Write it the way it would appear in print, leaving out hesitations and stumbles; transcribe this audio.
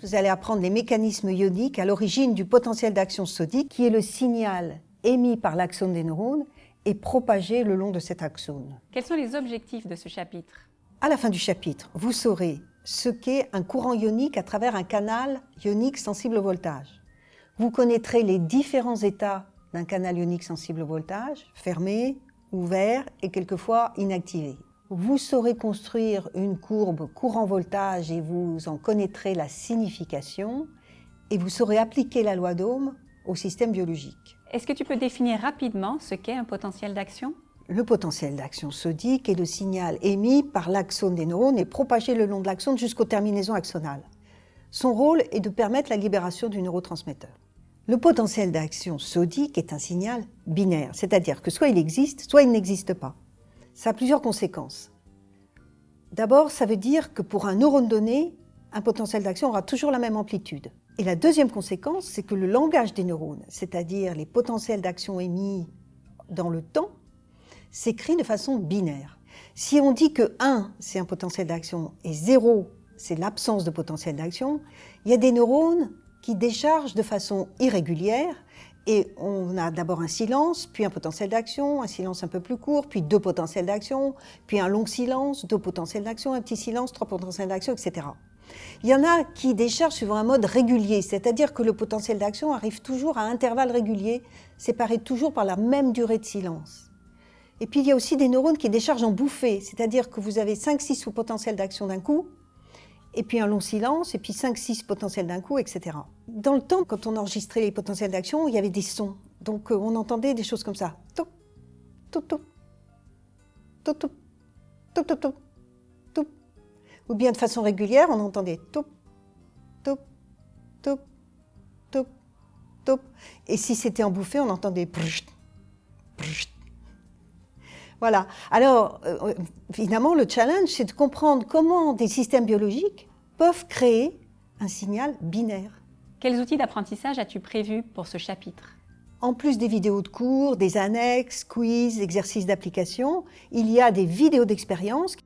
Vous allez apprendre les mécanismes ioniques à l'origine du potentiel d'action sodique, qui est le signal émis par l'axone des neurones et propagé le long de cet axone. Quels sont les objectifs de ce chapitre? À la fin du chapitre, vous saurez ce qu'est un courant ionique à travers un canal ionique sensible au voltage. Vous connaîtrez les différents états d'un canal ionique sensible au voltage, fermé, ouvert et quelquefois inactivé. Vous saurez construire une courbe courant-voltage et vous en connaîtrez la signification, et vous saurez appliquer la loi d'Ohm au système biologique. Est-ce que tu peux définir rapidement ce qu'est un potentiel d'action? Le potentiel d'action sodique est le signal émis par l'axone des neurones et propagé le long de l'axone jusqu'aux terminaisons axonales. Son rôle est de permettre la libération du neurotransmetteur. Le potentiel d'action sodique est un signal binaire, c'est-à-dire que soit il existe, soit il n'existe pas. Ça a plusieurs conséquences. D'abord, ça veut dire que pour un neurone donné, un potentiel d'action aura toujours la même amplitude. Et la deuxième conséquence, c'est que le langage des neurones, c'est-à-dire les potentiels d'action émis dans le temps, s'écrit de façon binaire. Si on dit que 1, c'est un potentiel d'action, et 0, c'est l'absence de potentiel d'action, il y a des neurones qui déchargent de façon irrégulière, et on a d'abord un silence, puis un potentiel d'action, un silence un peu plus court, puis 2 potentiels d'action, puis un long silence, 2 potentiels d'action, un petit silence, 3 potentiels d'action, etc. Il y en a qui déchargent suivant un mode régulier, c'est-à-dire que le potentiel d'action arrive toujours à intervalles réguliers, séparés toujours par la même durée de silence. Et puis il y a aussi des neurones qui déchargent en bouffées, c'est-à-dire que vous avez 5-6 potentiels d'action d'un coup, et puis un long silence, et puis 5-6 potentiels d'un coup, etc. Dans le temps, quand on enregistrait les potentiels d'action, il y avait des sons. Donc on entendait des choses comme ça. Toup, toup, toup, toup, toup, toup, toup, toup, toup. Ou bien de façon régulière, on entendait toup, toup, toup, toup, toup. Et si c'était en bouffée, on entendait prcht, prcht. Voilà. Alors, évidemment, le challenge, c'est de comprendre comment des systèmes biologiques peuvent créer un signal binaire. Quels outils d'apprentissage as-tu prévus pour ce chapitre? En plus des vidéos de cours, des annexes, quiz, exercices d'application, il y a des vidéos d'expérience